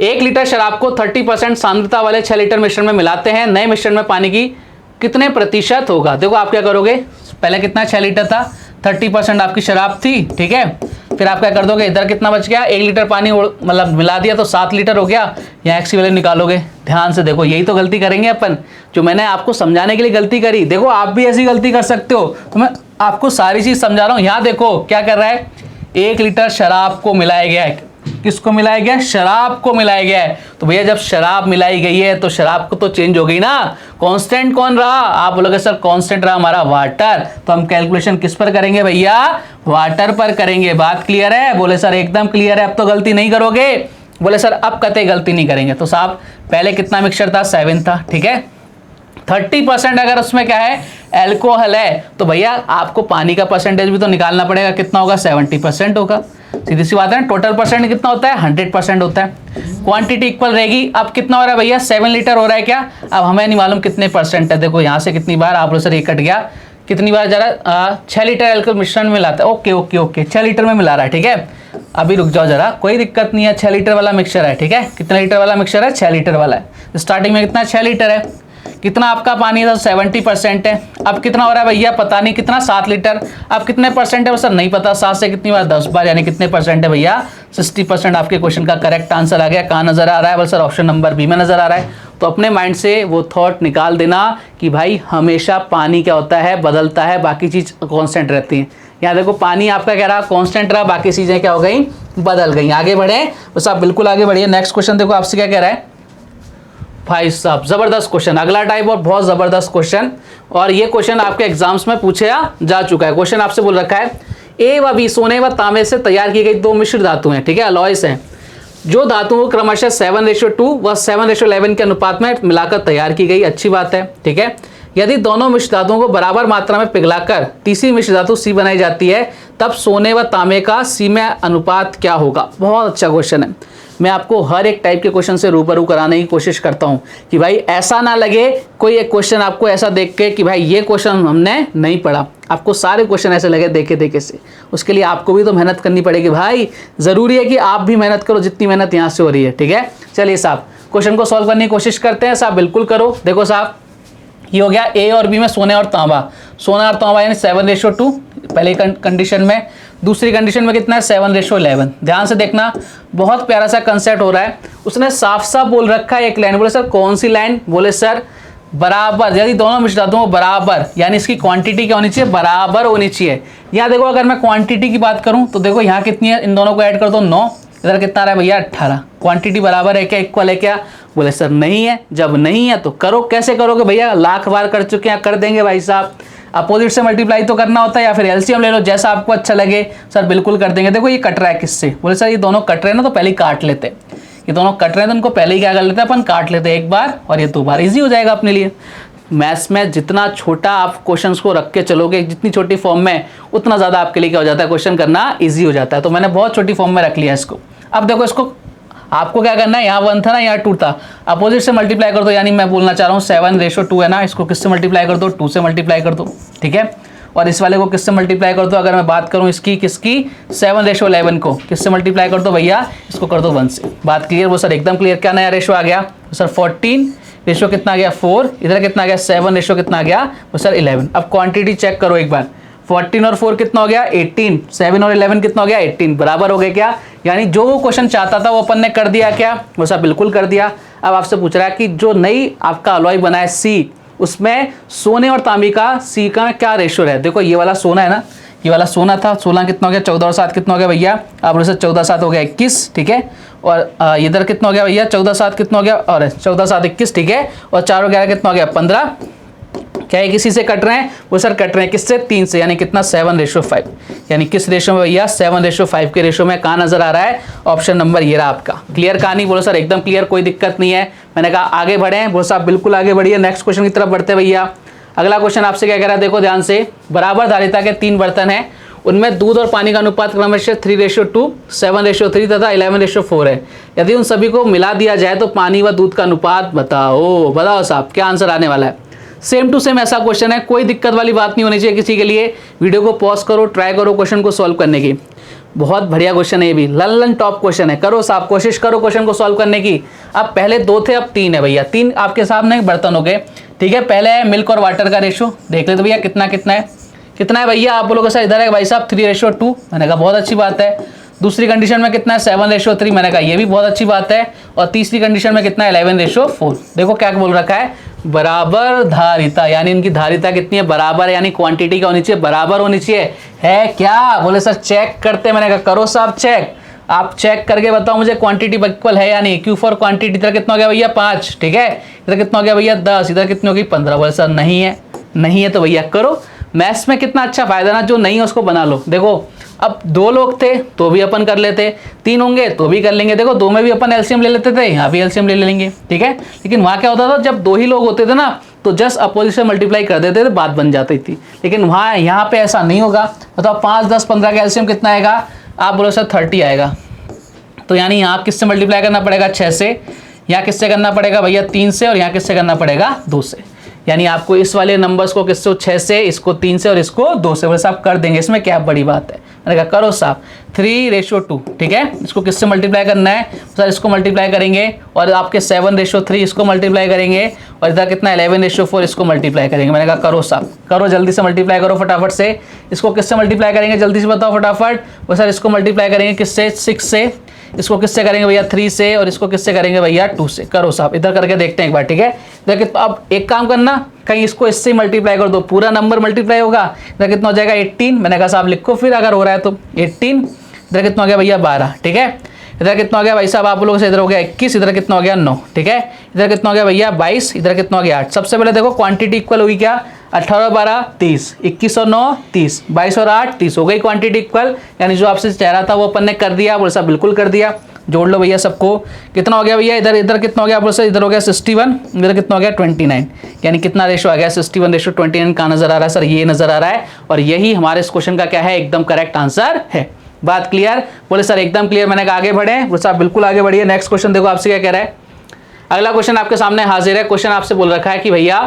1 लीटर शराब को 30% सांद्रता वाले 6 लीटर मिश्रण में मिलाते हैं, नए मिश्रण में पानी की कितने प्रतिशत होगा? देखो आप क्या करोगे, पहले कितना 6 लीटर था, 30% आपकी शराब थी, ठीक है, फिर आप क्या कर दोगे, इधर कितना बच गया, 1 लीटर पानी मतलब मिला दिया तो 7 लीटर हो गया, यहाँ एक्स की वैल्यू निकालोगे। ध्यान से देखो, यही तो गलती करेंगे अपन, जो मैंने आपको समझाने के लिए गलती करी। देखो आप भी ऐसी गलती कर सकते हो, तो मैं आपको सारी चीज समझा रहा हूँ। यहाँ देखो क्या कर रहा है, 1 लीटर शराब को मिलाया गया है। किसको मिलाया गया, शराब को मिलाया गया है। तो भैया जब शराब मिलाई गई है तो शराब को तो चेंज हो गई ना। कांस्टेंट कौन रहा, आप बोलोगे सर कांस्टेंट रहा हमारा वाटर, तो हम कैलकुलेशन किस पर करेंगे भैया, वाटर पर करेंगे। बात क्लियर है, बोले सर एकदम क्लियर है, अब तो गलती नहीं करोगे। बोले सर अब कतई गलती नहीं करेंगे। तो साहब पहले कितना मिक्सचर था, 7 था, ठीक है। 30% अगर उसमें क्या है, एल्कोहल है, तो भैया आपको पानी का परसेंटेज भी तो निकालना पड़ेगा, कितना होगा, 70% होगा। सीधी सी बात है ना, टोटल परसेंट कितना होता है, 100% होता है। क्वांटिटी इक्वल रहेगी। अब कितना हो रहा है भैया, 7 लीटर हो रहा है क्या, अब हमें नहीं मालूम कितने परसेंट है। देखो यहाँ से कितनी बार आप लोग सर ये कट गया, कितनी बार जरा 6 लीटर एल्कोहल मिश्रण में मिलाता है। ओके ओके ओके, 6 लीटर में मिला रहा है, ठीक है। अभी रुक जाओ जरा, कोई दिक्कत नहीं है, 6 लीटर वाला मिक्सचर है, ठीक है। कितना लीटर वाला मिक्सचर है, 6 लीटर वाला है। स्टार्टिंग में कितना, 6 लीटर है। कितना आपका पानी था, 70% है। अब कितना हो रहा है भैया, पता नहीं कितना, 7 लीटर। अब कितने परसेंट है वो सर नहीं पता, 7 से कितनी बार, 10 बार, यानी कितने परसेंट है भैया, 60% आपके क्वेश्चन का करेक्ट आंसर आ गया। कहाँ नजर आ रहा है, बोल सर ऑप्शन नंबर बी में नजर आ रहा है। तो अपने माइंड से वो थॉट निकाल देना कि भाई हमेशा पानी क्या होता है, बदलता है, बाकी चीज कॉन्स्टेंट रहती है। यहाँ देखो पानी आपका कह रहा कॉन्स्टेंट रहा, बाकी चीजें क्या हो गई, बदल गई। आगे बढ़े, बस आप बिल्कुल आगे बढ़िए। नेक्स्ट क्वेश्चन देखो आपसे क्या कह रहा है भाई साहब, जबरदस्त क्वेश्चन, अगला टाइप और बहुत जबरदस्त क्वेश्चन। और ये क्वेश्चन आपके एग्जाम्स में पूछा जा चुका है। क्वेश्चन आपसे बोल रखा है, ए व बी सोने व तांबे से तैयार की गई 2 मिश्र धातु हैं, ठीक है, अलॉयस हैं, जो धातुओं को क्रमशः 7:2 व 7:11 के अनुपात में मिलाकर तैयार की गई। अच्छी बात है, ठीक है। यदि दोनों मिश्र धातुओं को बराबर मात्रा में पिघलाकर तीसरी मिश्र धातु सी बनाई जाती है, तब सोने व तांबे का सी में अनुपात क्या होगा। बहुत अच्छा क्वेश्चन है। मैं आपको हर एक टाइप के क्वेश्चन से रूबरू कराने की कोशिश करता हूं कि भाई ऐसा ना लगे कोई एक क्वेश्चन आपको ऐसा देख के कि भाई ये क्वेश्चन हमने नहीं पढ़ा। आपको सारे क्वेश्चन ऐसे लगे देखे देखे से, उसके लिए आपको भी तो मेहनत करनी पड़ेगी भाई। जरूरी है कि आप भी मेहनत करो जितनी मेहनत यहाँ से हो रही है, ठीक है। चलिए साहब क्वेश्चन को सॉल्व करने की कोशिश करते हैं साहब, बिल्कुल करो। देखो साहब ये हो गया ए और बी में सोने और तांबा, सोना और तांबा यानी 7:2 पहले कंडीशन में। दूसरी कंडीशन में कितना है, 7:11। ध्यान से देखना, बहुत प्यारा सा कंसेप्ट हो रहा है। उसने साफ साफ बोल रखा है एक लाइन, बोले सर कौन सी लाइन, बोले सर बराबर, यदि दोनों मिश्र धातुओं बराबर, यानी इसकी क्वांटिटी क्या होनी चाहिए, बराबर होनी चाहिए। यहाँ देखो अगर मैं क्वांटिटी की बात करूँ तो देखो यहाँ कितनी है, इन दोनों को ऐड कर दो 9, इधर कितना आ रहा है भैया 18। क्वांटिटी बराबर है क्या, इक्वल है क्या, बोले सर नहीं है। जब नहीं है तो करो, कैसे करोगे भैया, लाख बार कर चुके हैं, कर देंगे भाई साहब। अपोजिट से मल्टीप्लाई तो करना होता है या फिर एलसीएम ले लो, जैसा आपको अच्छा लगे सर बिल्कुल कर देंगे। देखो ये कट रहा है किससे, बोले सर ये दोनों कट रहे हैं ना, तो पहले ही काट लेते। ये दोनों कट रहे हैं तो उनको पहले ही क्या कर लेते हैं अपन, काट लेते हैं एक बार और ये 2 बार, ईजी हो जाएगा अपने लिए। मैथ्स में जितना छोटा आप क्वेश्चंस को रख के चलोगे, जितनी छोटी फॉर्म में, उतना ज़्यादा आपके लिए क्या हो जाता है, क्वेश्चन करना ईजी हो जाता है। तो मैंने बहुत छोटी फॉर्म में रख लिया इसको। अब देखो इसको आपको क्या करना है, यहाँ 1 था ना, यहाँ 2 था, अपोजिट से मल्टीप्लाई कर दो। यानी मैं बोलना चाह रहा हूँ 7:2 है ना, इसको किससे मल्टीप्लाई कर दो, 2 से मल्टीप्लाई कर दो, ठीक है। और इस वाले को किससे मल्टीप्लाई कर दो, अगर मैं बात करूँ इसकी 7:11 को किससे मल्टीप्लाई कर दो भैया, इसको कर दो 1 से। बात क्लियर, वो सर एकदम क्लियर। क्या नया रेशो आ गया, तो सर 14 रेशो कितना आ गया 4, इधर कितना आ गया 7 रेशो कितना आ गया, वो सर 11। अब क्वांटिटी चेक करो एक बार, 14 और 4 कितना हो गया 18, 7 और 11 कितना हो गया 18, बराबर हो गए क्या। यानी जो वो क्वेश्चन चाहता था वो अपन ने कर दिया क्या, वो सब बिल्कुल कर दिया। अब आपसे पूछ रहा है कि जो नई आपका अलॉय बना है सी, उसमें सोने और तांबे का सी का क्या रेशो है। देखो ये वाला सोना है ना, ये वाला सोना था, 16 कितना हो गया, 14 और 7 कितना हो गया भैया, आप बोले 14 7 हो गया 21, ठीक है। और इधर कितना हो गया भैया, 14 7 कितना हो गया, और 14 7 21, ठीक है। और 4 और 11 कितना हो गया 15। क्या है, किसी से कट रहे हैं, वो सर कट रहे हैं किससे, 3 से, यानी कितना 7:5। यानी किस रेशो में भैया, 7:5 के रेशो में। कहाँ नजर आ रहा है, ऑप्शन नंबर ये रहा आपका। क्लियर कहानी, बोलो सर एकदम क्लियर, कोई दिक्कत नहीं है। मैंने कहा आगे बढ़े, बोलो साहब बिल्कुल आगे बढ़िए। नेक्स्ट क्वेश्चन की तरफ बढ़ते भैया। अगला क्वेश्चन आपसे क्या कह रहा है, देखो ध्यान से। बराबर धारिता के 3 बर्तन हैं, उनमें दूध और पानी का अनुपात क्रमशः 3:2, 7:3 तथा 11:4 है। यदि उन सभी को मिला दिया जाए तो पानी व दूध का अनुपात बताओ। बताओ साहब क्या आंसर आने वाला है। सेम टू सेम ऐसा क्वेश्चन है, कोई दिक्कत वाली बात नहीं होनी चाहिए किसी के लिए। वीडियो को पॉज करो, ट्राई करो क्वेश्चन को सॉल्व करने की। बहुत बढ़िया क्वेश्चन है ये भी, लल्लन टॉप क्वेश्चन है। करो साहब, कोशिश करो क्वेश्चन को सॉल्व करने की। अब पहले 2 थे, अब 3 है भैया। 3 आपके सामने बर्तन हो गए, ठीक है। पहले है मिल्क और वाटर का रेशो, देख ले तो भैया कितना कितना है। कितना है भैया, आप बोलोगे सर इधर है भाई साहब 3:2, मैंने कहा बहुत अच्छी बात है। दूसरी कंडीशन में कितना है 7:3, मैंने कहा ये भी बहुत अच्छी बात है। और तीसरी कंडीशन में कितना है 11:4। देखो क्या बोल रखा है, बराबर धारिता, यानी इनकी धारिता कितनी है, बराबर, यानी क्वांटिटी क्या होनी चाहिए, बराबर होनी चाहिए। है क्या, बोले सर चेक करते, मैंने कहा करो साहब चेक, आप चेक करके बताओ मुझे क्वांटिटी इक्वल है या नहीं। क्यू फॉर क्वांटिटी, इधर कितना हो गया भैया 5, ठीक है, इधर कितना हो गया भैया 10, इधर कितनी होगी 15। बोले सर नहीं है, नहीं है तो भैया करो। मैथ्स में कितना अच्छा फायदा ना, जो नहीं है उसको बना लो। देखो अब 2 लोग थे तो भी अपन कर लेते, 3 होंगे तो भी कर लेंगे। देखो 2 में भी अपन एलसीएम ले लेते थे, यहाँ भी एलसीएम ले लेंगे, ठीक है। लेकिन वहाँ क्या होता था, जब 2 ही लोग होते थे ना तो जस्ट अपोजिट से मल्टीप्लाई कर देते थे, बात बन जाती थी। लेकिन वहाँ यहाँ पे ऐसा नहीं होगा। बताओ 5, 10, 15 का एलसीएम कितना आएगा, आप बोलो सर 30 आएगा। तो यानी यहाँ किससे मल्टीप्लाई करना पड़ेगा 6 से, यहाँ किससे करना पड़ेगा भैया 3 से, और यहाँ किससे करना पड़ेगा 2 से। यानी आपको इस वाले नंबर्स को किससे 6 से, इसको 3 से और इसको 2 से, बोले साहब कर देंगे, इसमें क्या बड़ी बात है। मैंने कहा करो साहब 3:2, ठीक है। इसको किससे मल्टीप्लाई करना है सर, इसको मल्टीप्लाई करेंगे, और आपके 7:3 इसको मल्टीप्लाई करेंगे, और इधर कितना 11:4 इसको मल्टीप्लाई करेंगे। मैंने कहा करो साहब, करो जल्दी से मल्टीप्लाई करो फटाफट से। इसको किससे मल्टीप्लाई करेंगे जल्दी से बताओ फटाफट। वो सर इसको मल्टीप्लाई करेंगे किससे 6 से, इसको किससे करेंगे भैया 3 से, और इसको किससे करेंगे भैया 2 से। करो साहब, इधर करके देखते हैं एक बार, ठीक है। इधर अब एक काम करना, कहीं इसको इससे मल्टीप्लाई कर दो, पूरा नंबर मल्टीप्लाई होगा। इधर कितना हो जाएगा 18, मैंने कहा साहब लिखो फिर अगर हो रहा है तो 18। इधर कितना हो गया भैया 12, ठीक है। इधर कितना हो गया भाई साहब, आप लोगों से इधर हो गया 21, इधर कितना हो गया 9, ठीक है। इधर कितना हो गया भैया 22, इधर कितना हो गया 8। सबसे पहले देखो क्वांटिटी इक्वल हुई क्या, 18 12 30, 21 और 9 30, 22 और 8 30, हो गई क्वांटिटी इक्वल। यानी जो आपसे चाह रहा था वो अपन ने कर दिया, बोले साहब बिल्कुल कर दिया। जोड़ लो भैया सबको, कितना हो गया भैया, इधर इधर कितना हो गया, आप इधर हो गया 61, इधर कितना हो गया 29। यानी कितना रेशो आ गया 61:29 का नजर आ रहा है सर, ये नजर आ रहा है। और यही हमारे इस क्वेश्चन का क्या है, एकदम करेक्ट आंसर है। बात क्लियर, बोले सर एकदम क्लियर। मैंने कहा आगे बढ़े, बोले साहब बिल्कुल आगे बढ़िए। नेक्स्ट क्वेश्चन देखो आपसे क्या कह रहा है। अगला क्वेश्चन आपके सामने हाजिर है। क्वेश्चन आपसे बोल रखा है कि भैया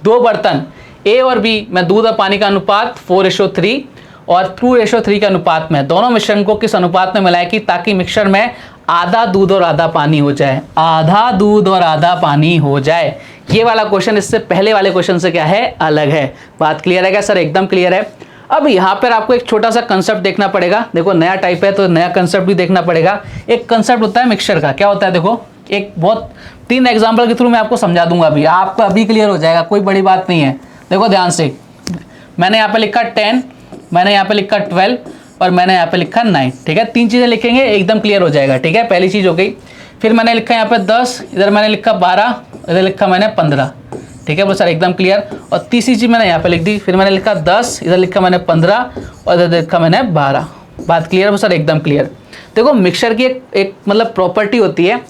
2 बर्तन ए और बी में दूध और पानी का अनुपात 4:3 और 2:3 के अनुपात में, दोनों मिश्रण को किस अनुपात में मिलाएं कि ताकि मिक्सचर में आधा दूध और आधा पानी हो जाए, आधा दूध और आधा पानी हो जाए। ये वाला क्वेश्चन इससे पहले वाले क्वेश्चन से क्या है, अलग है। बात क्लियर है क्या सर, एकदम क्लियर है। अब यहाँ पर आपको एक छोटा सा कंसेप्ट देखना पड़ेगा। देखो नया टाइप है तो नया कंसेप्ट भी देखना पड़ेगा। एक कंसेप्ट होता है मिक्सचर का, क्या होता है देखो, एक बहुत 3 एग्जाम्पल के थ्रू मैं आपको समझा दूंगा अभी, आपको अभी क्लियर हो जाएगा, कोई बड़ी बात नहीं है। देखो ध्यान से, मैंने यहाँ पे लिखा 10, मैंने यहाँ पे लिखा 12 और मैंने यहाँ पे लिखा 9, ठीक है। 3 चीज़ें लिखेंगे एकदम क्लियर हो जाएगा, ठीक है। पहली चीज़ हो गई। फिर मैंने लिखा यहाँ पे 10, इधर मैंने लिखा 12, इधर लिखा मैंने 15, ठीक है बोलो सर एकदम क्लियर। और तीसरी चीज़ मैंने यहाँ पे लिख दी, फिर मैंने लिखा 10, इधर लिखा मैंने 15 और इधर लिखा मैंने 12। बात क्लियर है सर, एकदम क्लियर। देखो मिक्सचर की एक मतलब प्रॉपर्टी होती है,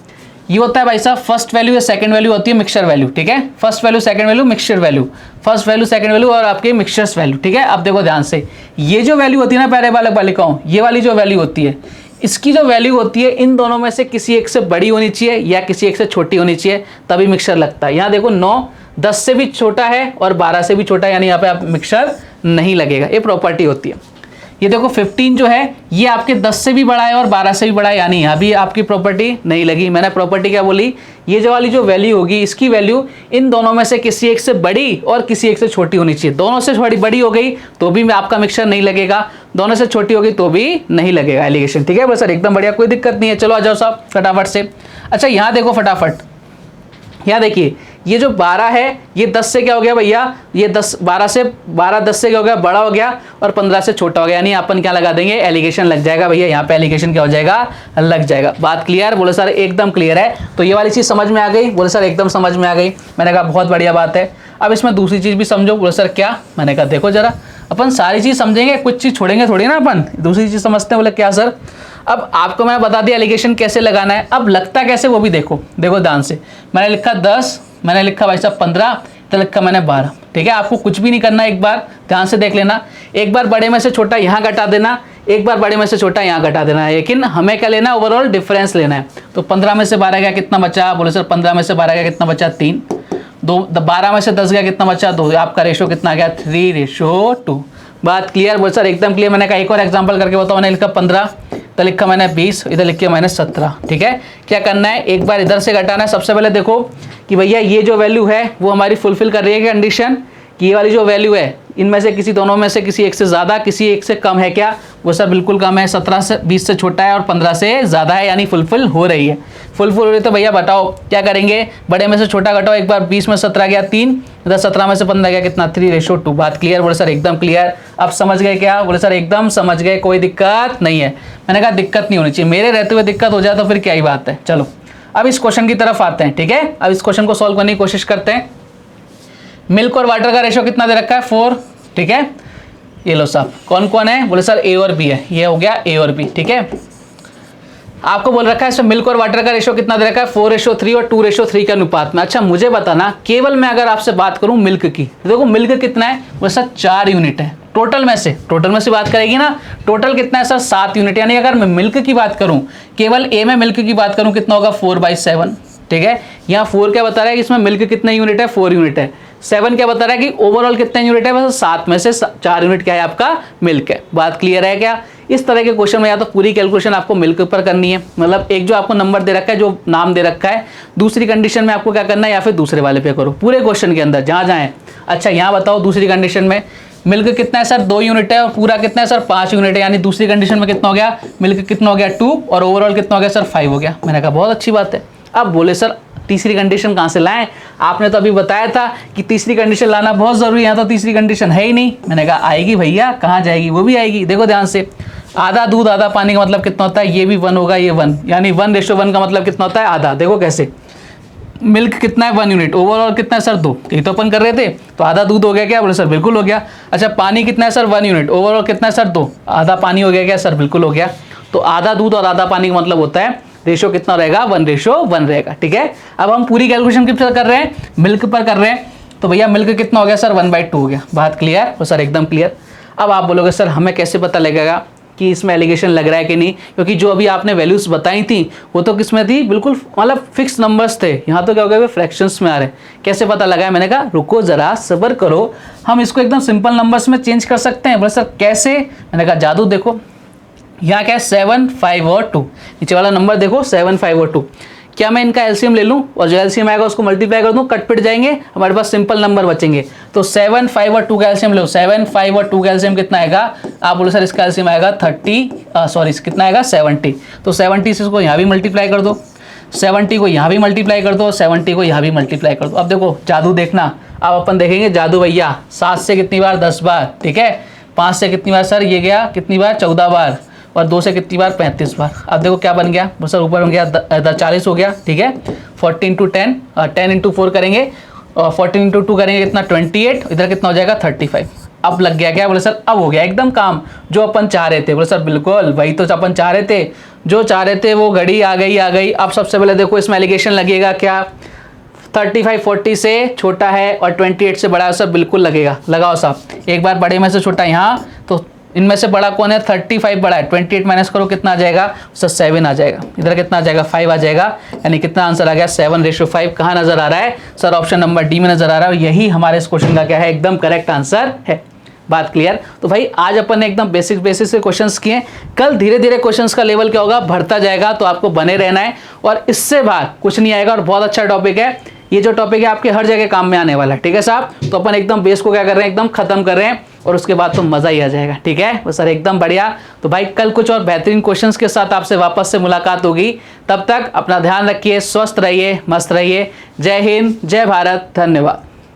ये होता है भाई साहब फर्स्ट वैल्यू या सेकंड वैल्यू होती है मिक्सचर वैल्यू, ठीक है। First value second value mixture value, first value second value और आपके मिक्सचर्स वैल्यू, ठीक है। अब देखो ध्यान से, ये जो वैल्यू होती है ना, पहले वाले बालिकाओं, ये वाली जो वैल्यू होती है, इसकी जो वैल्यू होती है इन दोनों में से किसी एक से बड़ी होनी चाहिए या किसी एक से छोटी होनी चाहिए, तभी मिक्सचर लगता है। यहाँ देखो 9 10 से भी छोटा है और 12 से भी छोटा है, यानी यहाँ पे आप मिक्सचर नहीं लगेगा, ये प्रॉपर्टी होती है। ये देखो 15 जो है ये आपके 10 से भी बड़ा है और 12 से भी बड़ा है, यानी यहाँ भी आपकी प्रॉपर्टी नहीं लगी। मैंने प्रॉपर्टी क्या बोली, ये जो वाली जो वैल्यू होगी इसकी वैल्यू इन दोनों में से किसी एक से बड़ी और किसी एक से छोटी होनी चाहिए। दोनों से थोड़ी बड़ी हो गई तो भी आपका मिक्सचर नहीं लगेगा, दोनों से छोटी होगी तो भी नहीं लगेगा एलिगेशन, ठीक है बस सर एकदम बढ़िया, कोई दिक्कत नहीं है। चलो आ जाओ साहब फटाफट से। अच्छा यहाँ देखो फटाफट, यहाँ देखिए ये जो 12 है ये 10 से क्या हो गया भैया, ये 12 से 10 से क्या हो गया, बड़ा हो गया और 15 से छोटा हो गया, यानी अपन क्या लगा देंगे, एलिगेशन लग जाएगा भैया। यहाँ पे एलिगेशन क्या हो जाएगा, लग जाएगा। बात क्लियर, बोले सर एकदम क्लियर है। तो ये वाली चीज़ समझ में आ गई, बोले सर एकदम समझ में आ गई। मैंने कहा बहुत बढ़िया बात है। अब इसमें दूसरी चीज़ भी समझो, बोले सर क्या, मैंने कहा देखो जरा, अपन सारी चीज़ समझेंगे, कुछ चीज़ छोड़ेंगे थोड़ी ना, अपन दूसरी चीज़ समझते हैं। बोले क्या सर, अब आपको मैं बता दिया एलिगेशन कैसे लगाना है, अब लगता कैसे वो भी देखो। देखो ध्यान से, मैंने लिखा 10, मैंने लिखा भाई साहब 15, तो लिखा मैंने 12, ठीक है। आपको कुछ भी नहीं करना, एक बार ध्यान से देख लेना। एक बार बड़े में से छोटा यहाँ घटा देना, एक बार बड़े में से छोटा यहाँ घटा देना है, लेकिन हमें क्या लेना है, ओवरऑल डिफरेंस लेना है। तो 15 में से 12 गया कितना बचा, बोले सर 15 में से 12 गया कितना बचा, 3। 12 में से 10 गया कितना बचा, 2। आपका रेशो कितना गया, 3:2। बात क्लियर, बोले सर एकदम क्लियर। मैंने कहा एक और एग्जाम्पल करके बताओ, मैंने लिखा 15, तो लिखा मैंने 20, इधर लिख के मैंने 17, ठीक है। क्या करना है, एक बार इधर से घटाना है। सबसे पहले देखो कि भैया ये जो वैल्यू है वो हमारी फुलफिल कर रही है कंडीशन, कि ये वाली जो वैल्यू है इनमें से किसी दोनों में से किसी एक से ज़्यादा किसी एक से कम है क्या? वो सर बिल्कुल कम है, 17 से 20 से छोटा है और 15 से ज़्यादा है, यानी फुलफिल हो रही है। फुलफिल हो रही है तो भैया बताओ क्या करेंगे, बड़े में से छोटा घटाओ, एक बार 20 में 17 गया 3, इधर 17 में से 15 गया कितना 3:2। बात क्लियर? बोले सर एकदम क्लियर। अब समझ गए क्या? बोले सर एकदम समझ गए, कोई दिक्कत नहीं है। मैंने कहा दिक्कत नहीं होनी चाहिए, मेरे रहते हुए दिक्कत हो जाए तो फिर क्या ही बात है। चलो अब इस क्वेश्चन की तरफ आते हैं, ठीक है। अब इस क्वेश्चन को सॉल्व करने की कोशिश करते हैं। मिल्क और वाटर का रेशो कितना दे रखा है? 4, ठीक है। ये लो साहब, कौन कौन है? बोले सर ए और बी है, ये हो गया ए और बी, ठीक है। आपको बोल रखा है इसमें मिल्क और वाटर का रेशो कितना दे रखा है? 4:3 और 2:3 के अनुपात में। अच्छा मुझे बताना, केवल मैं अगर आपसे बात करूं मिल्क की, तो देखो मिल्क कितना है? बोले सर 4 यूनिट है। टोटल में से बात करेगी ना, टोटल कितना है सर? 7 यूनिट। यानी अगर मैं मिल्क की बात करूं, केवल ए में मिल्क की बात करूं, कितना होगा? 4/7, ठीक है। यहाँ 4 क्या बता रहा है कि इसमें मिल्क कितने यूनिट है? 4 यूनिट है। 7 क्या बता रहा है कि ओवरऑल कितने यूनिट है? बस 7 में से 4 यूनिट क्या है आपका? मिल्क है। बात क्लियर है क्या? इस तरह के क्वेश्चन में या तो पूरी कैलकुलेशन आपको मिल्क पर करनी है, मतलब एक जो आपको नंबर दे रखा है, जो नाम दे रखा है, दूसरी कंडीशन में आपको क्या करना है, या फिर दूसरे वाले पे करो पूरे क्वेश्चन के अंदर जहाँ जहाँ है। अच्छा यहाँ बताओ दूसरी कंडीशन में मिल्क कितना है सर? 2 यूनिट है और पूरा कितना है सर? 5 यूनिट है। यानी दूसरी कंडीशन में कितना हो गया? मिल्क कितना हो गया? 2 और ओवरऑल कितना हो गया सर? 5 हो गया। मैंने कहा बहुत अच्छी बात है। अब बोले सर तीसरी कंडीशन कहाँ से लाएं? आपने तो अभी बताया था कि तीसरी कंडीशन लाना बहुत जरूरी है, यहाँ तो तीसरी कंडीशन है ही नहीं। मैंने कहा आएगी भैया, कहाँ जाएगी? वो भी आएगी। देखो ध्यान से, आधा दूध आधा पानी का मतलब कितना होता है? ये भी 1 होगा, ये 1, यानी 1:1 का मतलब कितना होता है? आधा। देखो कैसे, मिल्क कितना है? 1 यूनिट। ओवरऑल कितना है सर? 2। ये तो अपन कर रहे थे, तो आधा दूध हो गया क्या? बोले सर बिल्कुल हो गया। अच्छा पानी कितना है सर? 1 यूनिट। ओवरऑल कितना है सर? 2। आधा पानी हो गया क्या सर? बिल्कुल हो गया। तो आधा दूध और आधा पानी का मतलब होता है रेशो कितना रहेगा? 1:1 रहेगा, ठीक है। अब हम पूरी कैलकुलेशन किस पर कर रहे हैं? मिल्क पर कर रहे हैं। तो भैया मिल्क कितना हो गया सर? 1/2 हो गया। बात क्लियर? तो सर एकदम क्लियर। अब आप बोलोगे सर हमें कैसे पता लगेगा कि इसमें एलिगेशन लग रहा है कि नहीं, क्योंकि जो अभी आपने वैल्यूज बताई थी वो तो किस में थी? बिल्कुल मतलब फिक्स नंबर्स थे। यहाँ तो क्या हो गया? फ्रैक्शंस में आ रहे। कैसे पता लगा? मैंने कहा रुको जरा, सब्र करो, हम इसको एकदम सिंपल नंबर्स में चेंज कर सकते हैं। बोले सर कैसे? मैंने कहा जादू देखो, यहाँ क्या है? 7, 5 और 2। नीचे वाला नंबर देखो 7, 5 और 2। क्या मैं इनका एलसीएम ले लूँ और जो एलसीएम आएगा उसको मल्टीप्लाई कर दूँ, कट पिट जाएंगे, हमारे पास सिंपल नंबर बचेंगे। तो 7, 5 और 2 का एलसीएम लो। 7, 5 और 2 का एलसीएम कितना आएगा? आप बोलो सर इसका एलसीएम आएगा 30, कितना आएगा? 70। तो 70 से इसको यहाँ भी मल्टीप्लाई कर दो, 70 को यहाँ भी मल्टीप्लाई कर दो, 70 को यहाँ भी मल्टीप्लाई कर दो। अब देखो जादू देखना, अब अपन देखेंगे जादू भैया। 7 से कितनी बार? 10 बार, ठीक है। 5 से कितनी बार सर? ये गया कितनी बार? 14 बार। और 2 से कितनी बार? 35 बार। अब देखो क्या बन गया? सर ऊपर बन गया 40 हो गया, ठीक है। 14 × 10, 10 × 4 करेंगे और 14 × 2 करेंगे कितना? 28। इधर कितना हो जाएगा? 35। अब लग गया क्या? बोले सर अब हो गया एकदम काम जो अपन चाह रहे थे। बोले सर बिल्कुल वही तो अपन चाह रहे थे, जो चाह रहे थे वो घड़ी आ गई। अब सबसे पहले देखो इसमें एलिगेशन लगेगा क्या? 35 40 से छोटा है और 28 से बड़ा है सर, बिल्कुल लगेगा। लगाओ साहब एक बार, बड़े में से छोटा यहाँ, तो इनमें से बड़ा कौन है? 35 बड़ा है। 28 माइनस करो कितना आ जाएगा सर? 7 आ जाएगा। इधर कितना आ जाएगा? 5 आ जाएगा। यानी कितना आंसर आ गया? 7:5। कहाँ नजर आ रहा है सर? ऑप्शन नंबर डी में नजर आ रहा है। और यही हमारे इस क्वेश्चन का क्या है? एकदम करेक्ट आंसर है। बात क्लियर? तो भाई आज अपन ने एकदम बेसिक से क्वेश्चंस किए। कल धीरे धीरे क्वेश्चंस का लेवल क्या होगा? बढ़ता जाएगा। तो आपको बने रहना है और इससे बाहर कुछ नहीं आएगा। और बहुत अच्छा टॉपिक है ये, जो टॉपिक है आपके हर जगह काम में आने वाला है, ठीक है साहब। तो अपन एकदम बेस को क्या कर रहे हैं? एकदम खत्म कर रहे हैं और उसके बाद तो मजा ही आ जाएगा, ठीक है। वो सर एकदम बढ़िया। तो भाई कल कुछ और बेहतरीन क्वेश्चंस के साथ आपसे वापस से मुलाकात होगी। तब तक अपना ध्यान रखिए, स्वस्थ रहिए, मस्त रहिए। जय हिंद, जय भारत, धन्यवाद।